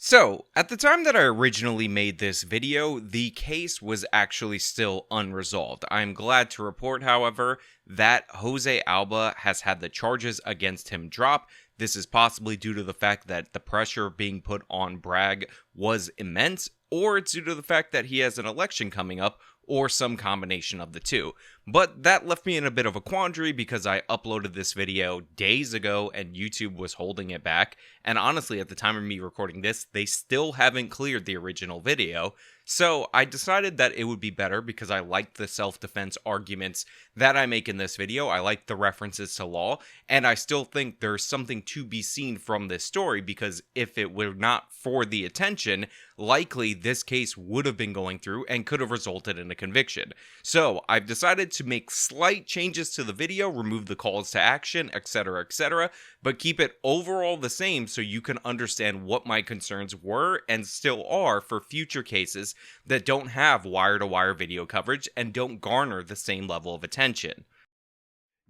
So, at the time that I originally made this video, the case was actually still unresolved. I am glad to report, however, that Jose Alba has had the charges against him drop. This is possibly due to the fact that the pressure being put on Bragg was immense, or it's due to the fact that he has an election coming up, or some combination of the two. But that left me in a bit of a quandary because I uploaded this video days ago and YouTube was holding it back. And honestly, at the time of me recording this, they still haven't cleared the original video. So I decided that it would be better because I liked the self-defense arguments that I make in this video. I like the references to law, and I still think there's something to be seen from this story because if it were not for the attention, likely this case would have been going through and could have resulted in a conviction. So I've decided to make slight changes to the video, remove the calls to action, etc., but keep it overall the same so you can understand what my concerns were and still are for future cases that don't have wire-to-wire video coverage and don't garner the same level of attention.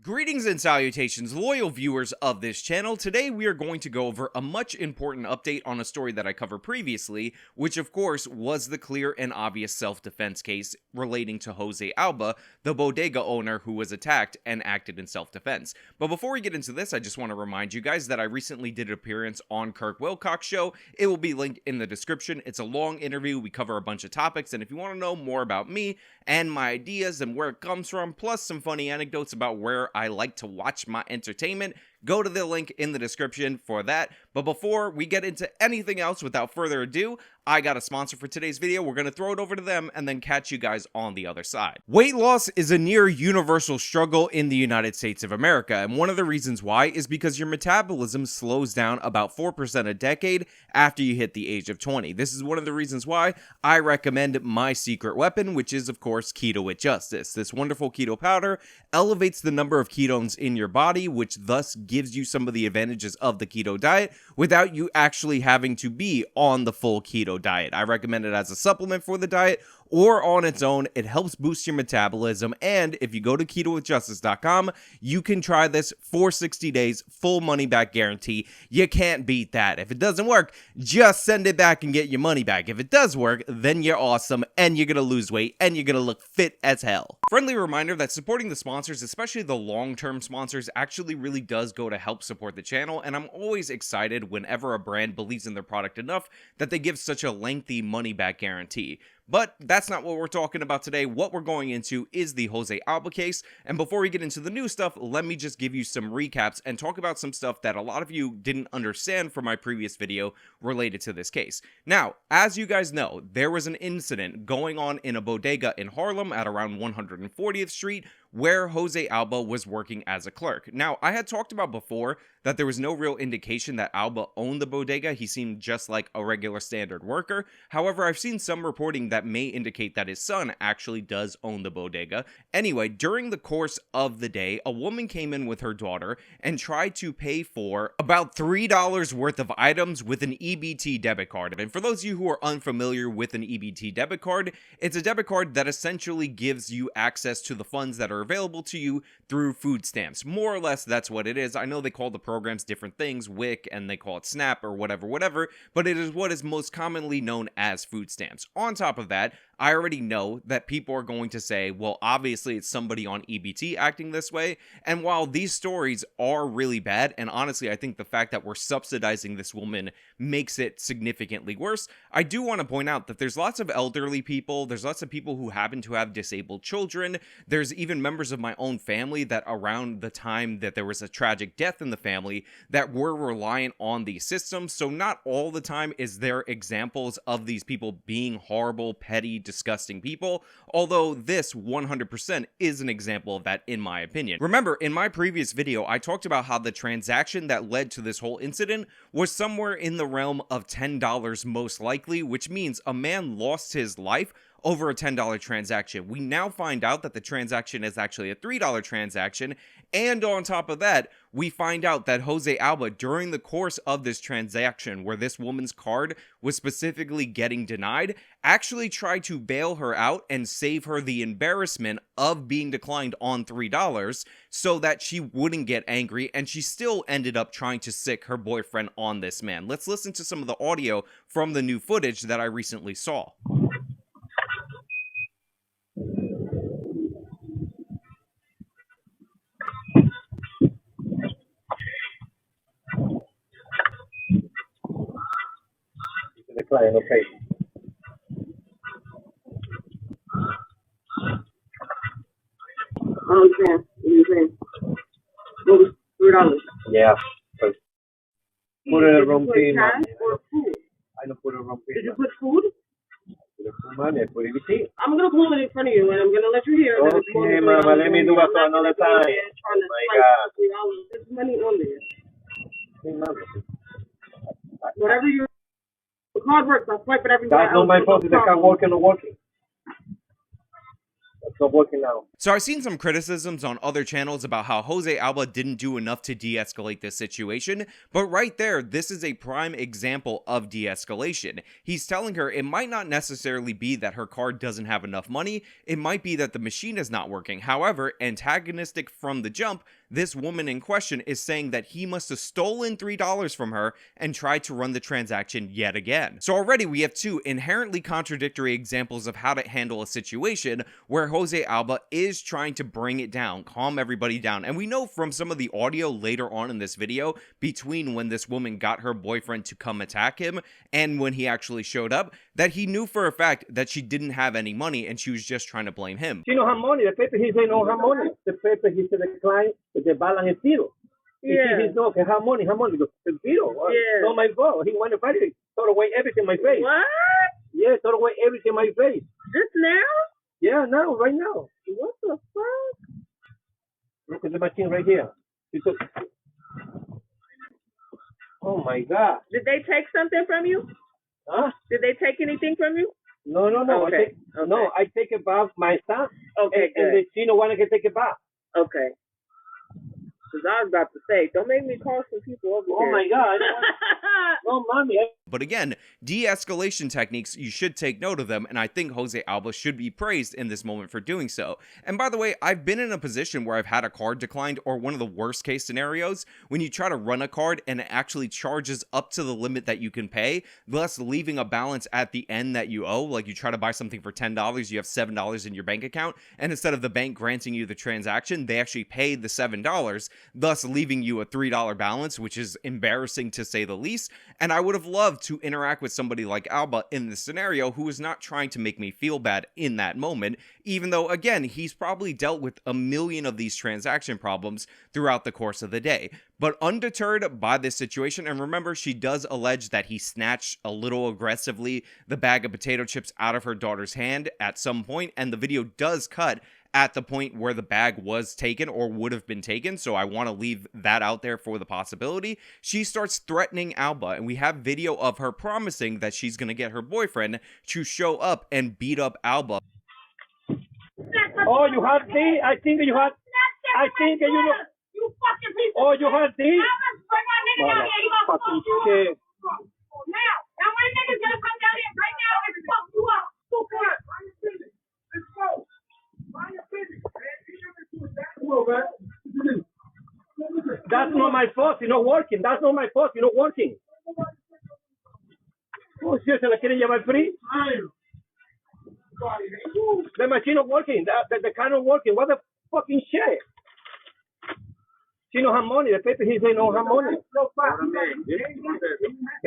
Greetings and salutations, loyal viewers of this channel. Today we are going to go over a much important update on a story that I covered previously, which of course was the clear and obvious self-defense case relating to Jose Alba, the bodega owner who was attacked and acted in self-defense. But before we get into this, I just want to remind you guys that I recently did an appearance on Kirk Wilcox's show. It will be linked in the description. It's a long interview. We cover a bunch of topics, and if you want to know more about me and my ideas and where it comes from, plus some funny anecdotes about where I like to watch my entertainment, go to the link in the description for that. But before we get into anything else, without further ado, I got a sponsor for today's video. We're going to throw it over to them and then catch you guys on the other side. Weight loss is a near universal struggle in the United States of America, and one of the reasons why is because your metabolism slows down about 4% a decade after you hit the age of 20. This is one of the reasons why I recommend my secret weapon, which is of course Keto with Justice. This wonderful keto powder elevates the number of ketones in your body, which thus gives you some of the advantages of the keto diet without you actually having to be on the full keto diet. I recommend it as a supplement for the diet or on its own. It helps boost your metabolism, and if you go to ketowithjustice.com, you can try this for 60 days, full money back guarantee. You can't beat that. If it doesn't work, just send it back and get your money back. If it does work, then you're awesome and you're gonna lose weight and you're gonna look fit as hell. Friendly reminder that supporting the sponsors, especially the long-term sponsors, actually really does go to help support the channel, and I'm always excited whenever a brand believes in their product enough that they give such a lengthy money back guarantee. But that's not what we're talking about today. What we're going into is the Jose Alba case. And before we get into the new stuff, let me just give you some recaps and talk about some stuff that a lot of you didn't understand from my previous video related to this case. Now, as you guys know, there was an incident going on in a bodega in Harlem at around 140th Street where Jose Alba was working as a clerk. Now, I had talked about before that there was no real indication that Alba owned the bodega. He seemed just like a regular standard worker. However, I've seen some reporting that may indicate that his son actually does own the bodega. Anyway, during the course of the day, a woman came in with her daughter and tried to pay for about $3 worth of items with an EBT debit card. And for those of you who are unfamiliar with an EBT debit card, it's a debit card that essentially gives you access to the funds that are available to you through food stamps. More or less, that's what it is. I know they call the programs different things, WIC, and they call it SNAP or whatever, but it is what is most commonly known as food stamps. On top of that, I already know that people are going to say, well, obviously it's somebody on EBT acting this way. And while these stories are really bad, and honestly, I think the fact that we're subsidizing this woman makes it significantly worse, I do want to point out that there's lots of elderly people, there's lots of people who happen to have disabled children, there's even members of my own family that around the time that there was a tragic death in the family that were reliant on these systems. So not all the time is there examples of these people being horrible, petty, disgusting people, although this 100% is an example of that in my opinion. Remember, in my previous video, I talked about how the transaction that led to this whole incident was somewhere in the realm of $10 most likely, which means a man lost his life over a $10 transaction. We now find out that the transaction is actually a $3 transaction, and on top of that, we find out that Jose Alba, during the course of this transaction where this woman's card was specifically getting denied, actually tried to bail her out and save her the embarrassment of being declined on $3 so that she wouldn't get angry, and she still ended up trying to sick her boyfriend on this man. Let's listen to some of the audio from the new footage that I recently saw. The client, okay. I understand what you're saying. What was $3? Yeah. But put it a wrong pin. Cash or food? I don't put a wrong pin. Did you put food? Put a money, I put it. I'm gonna pull it in front of you, and I'm gonna let you hear that it's more Okay, than mama, $3. let me do it another time. Trying to My fight God. for $3. There's money on there. Hey, mama. Whatever your card works, I'll swipe it everywhere. That's not my fault if the car working or working. It's not working now. So I've seen some criticisms on other channels about how Jose Alba didn't do enough to de-escalate this situation, but right there, this is a prime example of de-escalation. He's telling her it might not necessarily be that her card doesn't have enough money, it might be that the machine is not working. However, antagonistic from the jump, this woman in question is saying that he must have stolen $3 from her and tried to run the transaction yet again. So already we have two inherently contradictory examples of how to handle a situation where Jose Alba is trying to bring it down, calm everybody down. And we know from some of the audio later on in this video, between when this woman got her boyfriend to come attack him and when he actually showed up, that he knew for a fact that she didn't have any money and she was just trying to blame him. She don't have money. The paper he say no have money. The paper he said the client, the balance is zero. Yeah. He no, have money, have money. It's zero. Yeah. Not my fault. He want to fight it. Throw away everything in my face. What? Yeah, throw away everything in my face. This now? Yeah, now, right now. What the fuck? Look at the machine right here. Oh my God. Did they take something from you? Huh? Did they take anything from you? No. Okay. No, I take it back my son. Okay, and good. the Chino want to take it back. Okay. Because I was about to say, don't make me call some people over here. Oh my God. No, mommy. But again, de-escalation techniques, you should take note of them, and I think Jose Alba should be praised in this moment for doing so. And by the way, I've been in a position where I've had a card declined, or one of the worst case scenarios, when you try to run a card and it actually charges up to the limit that you can pay, thus leaving a balance at the end that you owe. Like you try to buy something for $10, you have $7 in your bank account, and instead of the bank granting you the transaction, they actually paid the $7, thus leaving you a $3 balance, which is embarrassing to say the least. And I would have loved to interact with somebody like Alba in this scenario who is not trying to make me feel bad in that moment, even though, again, he's probably dealt with a million of these transaction problems throughout the course of the day. But undeterred by this situation, and remember, she does allege that he snatched a little aggressively the bag of potato chips out of her daughter's hand at some point, and the video does cut at the point where the bag was taken or would have been taken, so I want to leave that out there for the possibility. She starts threatening Alba, and we have video of her promising that she's going to get her boyfriend to show up and beat up Alba. Oh, you have tea? I think you have. I think you know. You fucking piece of Oh, you have tea? bring my nigga down here. You gonna Fucking fuck you shit. up. Now when niggas gonna come down here right now and fuck you up? Stupid. Let's go. Mind your business, man. That's not my fault. You're not working. That's not my fault. You're not working. Oh, shit, ¿se la quieren llevar free? The machine not working. The car not working. What the fucking shit? She don't have money. The paper he say no have money. Okay,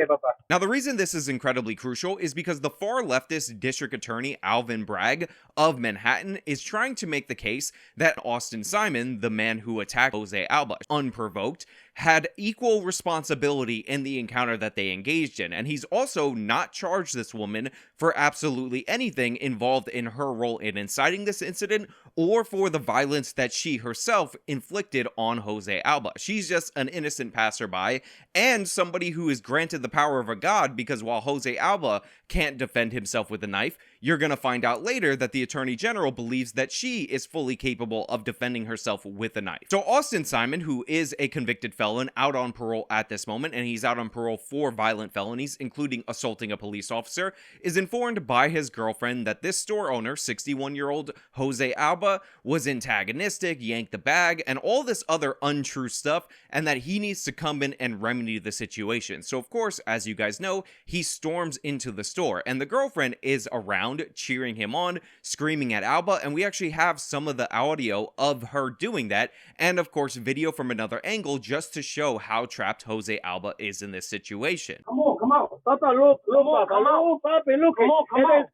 bye-bye. Now, the reason this is incredibly crucial is because the far leftist district attorney Alvin Bragg of Manhattan is trying to make the case that Austin Simon, the man who attacked Jose Alba unprovoked, had equal responsibility in the encounter that they engaged in, and he's also not charged this woman for absolutely anything involved in her role in inciting this incident or for the violence that she herself inflicted on Jose Alba. She's just an innocent passerby and somebody who is granted the power of a god, because while Jose Alba can't defend himself with a knife, you're going to find out later that the Attorney General believes that she is fully capable of defending herself with a knife. So Austin Simon, who is a convicted felon out on parole at this moment, and he's out on parole for violent felonies, including assaulting a police officer, is informed by his girlfriend that this store owner, 61-year-old Jose Alba, was antagonistic, yanked the bag, and all this other untrue stuff, and that he needs to come in and remedy the situation. So of course, as you guys know, he storms into the store, and the girlfriend is around cheering him on, screaming at Alba, and we actually have some of the audio of her doing that, and of course video from another angle just to show how trapped Jose Alba is in this situation. Come on. Papa, look, Papa, look, Papa, look. Come on.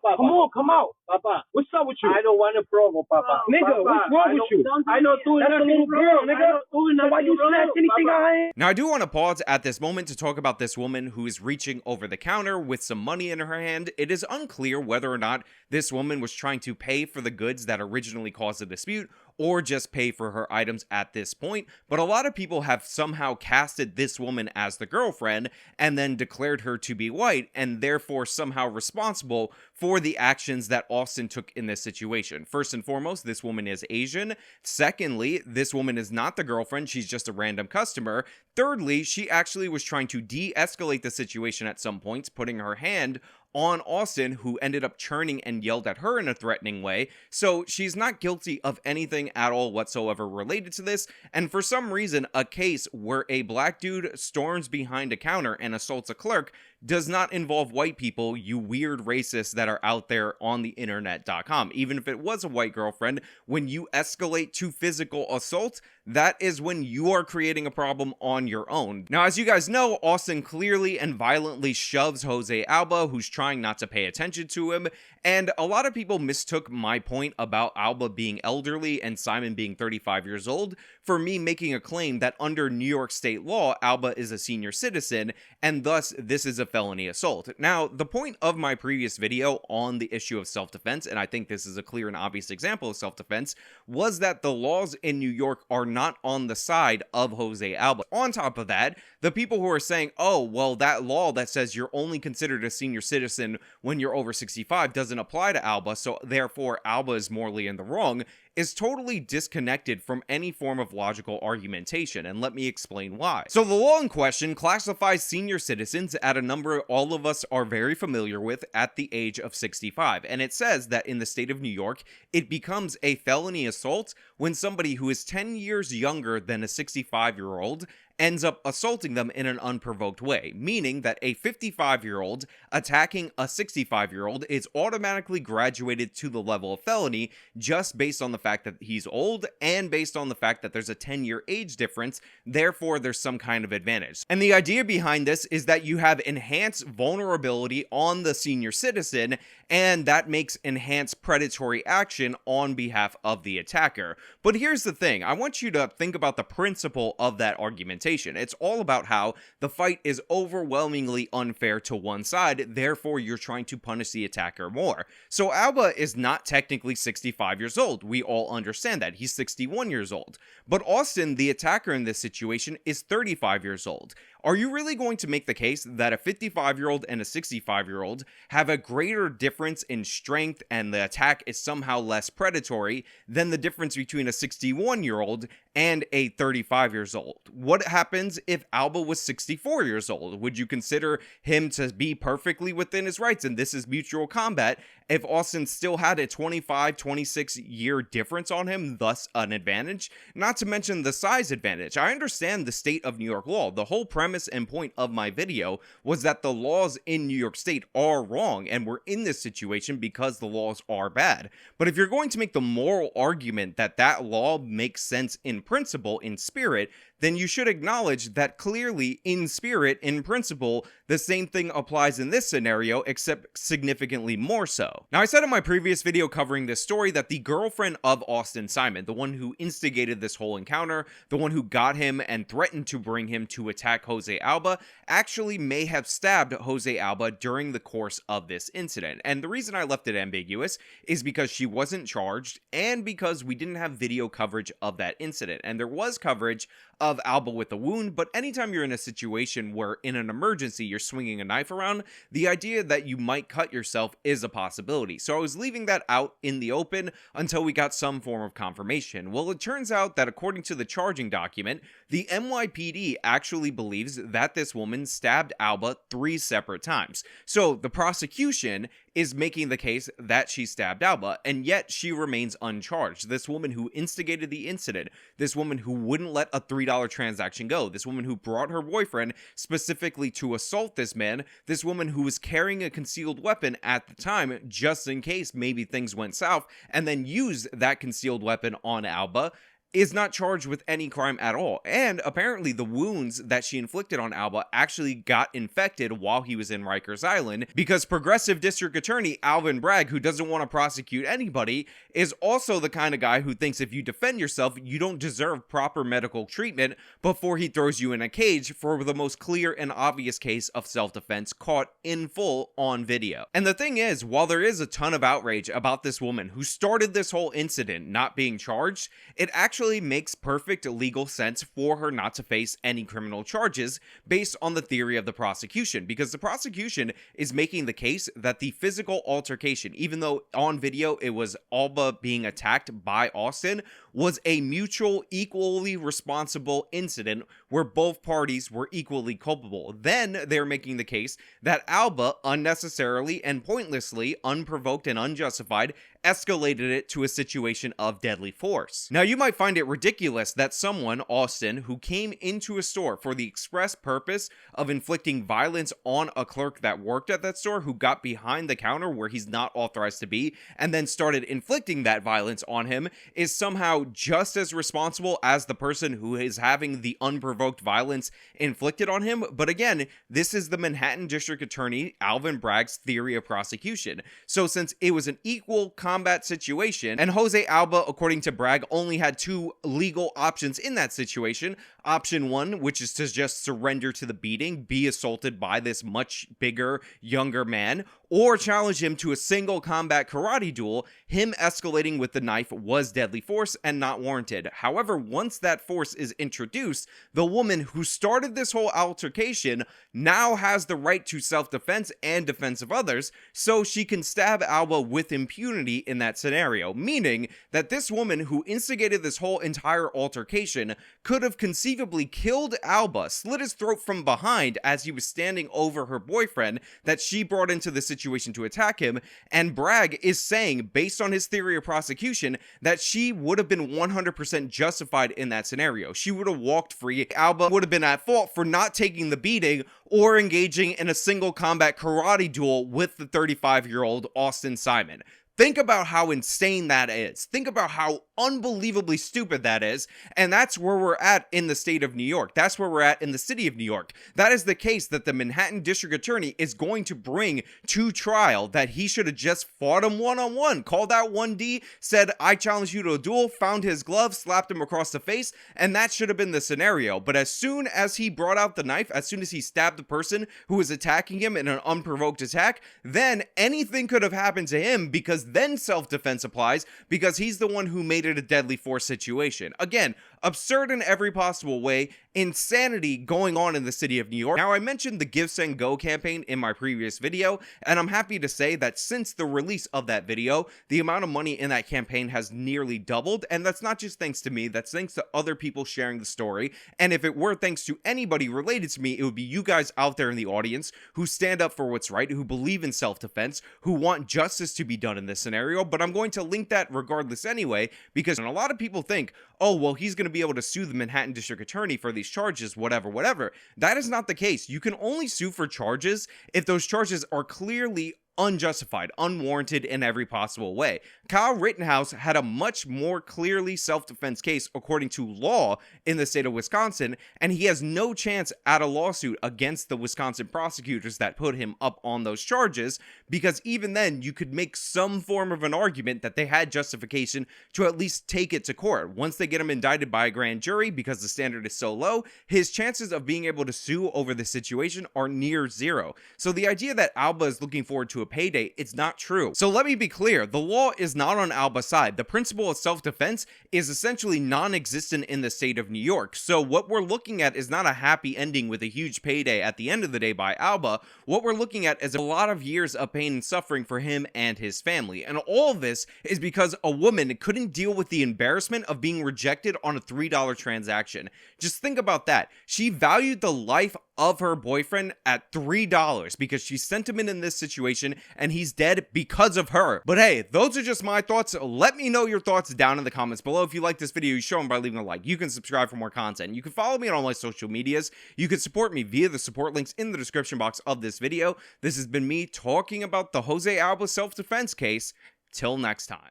Papa. Come on. Papa. What's up with you? I don't want a problem, Papa. Nigga, what's wrong with you? I know doing that's a little girl, nigga. So why you snatch anything I ain't? Now, I do want to pause at this moment to talk about this woman who is reaching over the counter with some money in her hand. It is unclear whether or not this woman was trying to pay for the goods that originally caused the dispute, or just pay for her items at this point, but a lot of people have somehow casted this woman as the girlfriend and then declared her to be white, and therefore somehow responsible for the actions that Austin took in this situation. First and foremost, this woman is Asian. Secondly, this woman is not the girlfriend, she's just a random customer. Thirdly, she actually was trying to de-escalate the situation at some points, putting her hand on Austin, who ended up churning and yelled at her in a threatening way. So she's not guilty of anything at all whatsoever related to this, and for some reason, a case where a black dude storms behind a counter and assaults a clerk does not involve white people, you weird racists that are out there on the internet.com. Even if it was a white girlfriend, when you escalate to physical assault, that is when you are creating a problem on your own. Now, as you guys know, Austin clearly and violently shoves Jose Alba, who's trying not to pay attention to him, and a lot of people mistook my point about Alba being elderly and Simon being 35 years old for me making a claim that under New York state law, Alba is a senior citizen, and thus this is a felony assault. Now, the point of my previous video on the issue of self-defense, and I think this is a clear and obvious example of self-defense, was that the laws in New York are not on the side of Jose Alba. On top of that, the people who are saying, oh, well, that law that says you're only considered a senior citizen when you're over 65 doesn't apply to Alba, so therefore Alba is morally in the wrong, is totally disconnected from any form of logical argumentation, and let me explain why. So the law in question classifies senior citizens at a number all of us are very familiar with at the age of 65, and it says that in the state of New York, it becomes a felony assault when somebody who is 10 years younger than a 65-year-old ends up assaulting them in an unprovoked way, meaning that a 55-year-old attacking a 65-year-old is automatically graduated to the level of felony just based on the fact that he's old and based on the fact that there's a 10-year age difference, therefore there's some kind of advantage. And the idea behind this is that you have enhanced vulnerability on the senior citizen, and that makes enhanced predatory action on behalf of the attacker. But here's the thing, I want you to think about the principle of that argumentation. It's all about how the fight is overwhelmingly unfair to one side, therefore you're trying to punish the attacker more. So Alba is not technically 65 years old, we all understand that, he's 61 years old. But Austin, the attacker in this situation, is 35 years old. Are you really going to make the case that a 55-year-old and a 65-year-old have a greater difference in strength and the attack is somehow less predatory than the difference between a 61-year-old and a 35 years old? What happens if Alba was 64 years old? Would you consider him to be perfectly within his rights, and this is mutual combat, if Austin still had a 25, 26 year difference on him, thus an advantage? Not to mention the size advantage. I understand the state of New York law. The whole premise and point of my video was that the laws in New York State are wrong, and we're in this situation because the laws are bad. But if you're going to make the moral argument that that law makes sense in principle, in spirit, then you should acknowledge that clearly, in spirit, in principle, the same thing applies in this scenario, except significantly more so. Now, I said in my previous video covering this story that the girlfriend of Austin Simon, the one who instigated this whole encounter, the one who got him and threatened to bring him to attack Jose Alba, actually may have stabbed Jose Alba during the course of this incident. And the reason I left it ambiguous is because she wasn't charged and because we didn't have video coverage of that incident. And there was coverage of Alba with a wound, but anytime you're in a situation where in an emergency you're swinging a knife around, the idea that you might cut yourself is a possibility. So I was leaving that out in the open until we got some form of confirmation. Well, it turns out that according to the charging document, the NYPD actually believes that this woman stabbed Alba 3 separate times. So the prosecution is making the case that she stabbed Alba, and yet she remains uncharged. This woman who instigated the incident, this woman who wouldn't let a $3 transaction go, this woman who brought her boyfriend specifically to assault this man, this woman who was carrying a concealed weapon at the time just in case maybe things went south, and then used that concealed weapon on Alba, is not charged with any crime at all. And apparently the wounds that she inflicted on Alba actually got infected while he was in Rikers Island, because progressive district attorney Alvin Bragg, who doesn't want to prosecute anybody, is also the kind of guy who thinks if you defend yourself, you don't deserve proper medical treatment before he throws you in a cage for the most clear and obvious case of self-defense caught in full on video. And the thing is, while there is a ton of outrage about this woman who started this whole incident not being charged, it actually makes perfect legal sense for her not to face any criminal charges based on the theory of the prosecution, because the prosecution is making the case that the physical altercation, even though on video it was Alba being attacked by Austin, was a mutual, equally responsible incident where both parties were equally culpable. Then they're making the case that Alba unnecessarily and pointlessly, unprovoked and unjustified, escalated it to a situation of deadly force. Now, you might find it ridiculous that someone, Austin, who came into a store for the express purpose of inflicting violence on a clerk that worked at that store, who got behind the counter where he's not authorized to be, and then started inflicting that violence on him, is somehow just as responsible as the person who is having the unprovoked violence inflicted on him. But again, this is the Manhattan District Attorney Alvin Bragg's theory of prosecution. So since it was an equal combat situation, and Jose Alba, according to Bragg, only had 2 legal options in that situation. Option 1, which is to just surrender to the beating, be assaulted by this much bigger, younger man, or challenge him to a single combat karate duel. Him escalating with the knife was deadly force and not warranted. However, once that force is introduced, the woman who started this whole altercation now has the right to self-defense and defense of others, so she can stab Alba with impunity in that scenario, meaning that this woman who instigated this whole entire altercation could have conceivably killed Alba, slit his throat from behind as he was standing over her boyfriend that she brought into the situation to attack him, and Bragg is saying, based on his theory of prosecution, that she would have been 100% justified in that scenario. She would have walked free. Alba would have been at fault for not taking the beating or engaging in a single combat karate duel with the 35-year-old Austin Simon. Think about how insane that is. Think about how unbelievably stupid that is. And that's where we're at in the state of New York. That's where we're at in the city of New York. That is the case that the Manhattan District Attorney is going to bring to trial, that he should have just fought him one-on-one, called out 1D, said, I challenge you to a duel, found his glove, slapped him across the face, and that should have been the scenario. But as soon as he brought out the knife, as soon as he stabbed the person who was attacking him in an unprovoked attack, then anything could have happened to him, because then self-defense applies, because he's the one who made it a deadly force situation. Again, absurd in every possible way, insanity going on in the city of New York. Now, I mentioned the Give, Send, Go campaign in my previous video, and I'm happy to say that since the release of that video, the amount of money in that campaign has nearly doubled, and that's not just thanks to me, that's thanks to other people sharing the story. And if it were thanks to anybody related to me, it would be you guys out there in the audience who stand up for what's right, who believe in self-defense, who want justice to be done in this scenario. But I'm going to link that regardless anyway, because a lot of people think, oh, well, he's going to be able to sue the Manhattan District Attorney for these charges, whatever. That is not the case. You can only sue for charges if those charges are clearly unjustified, unwarranted in every possible way. Kyle Rittenhouse had a much more clearly self-defense case according to law in the state of Wisconsin, and he has no chance at a lawsuit against the Wisconsin prosecutors that put him up on those charges, because even then you could make some form of an argument that they had justification to at least take it to court. Once they get him indicted by a grand jury, because the standard is so low, his chances of being able to sue over the situation are near zero. So the idea that Alba is looking forward to a payday, it's not true. So let me be clear, the law is not on Alba's side. The principle of self-defense is essentially non-existent in the state of New York. So what we're looking at is not a happy ending with a huge payday at the end of the day by Alba. What we're looking at is a lot of years of pain and suffering for him and his family. And all of this is because a woman couldn't deal with the embarrassment of being rejected on a $3 transaction. Just think about that. She valued the life of her boyfriend at $3 because she sent him in this situation and he's dead because of her. But hey, those are just my thoughts. Let me know your thoughts down in the comments below. If you like this video, you show them by leaving a like. You can subscribe for more content. You can follow me on all my social medias. You can support me via the support links in the description box of this video. This has been me talking about the Jose Alba self-defense case. Till next time.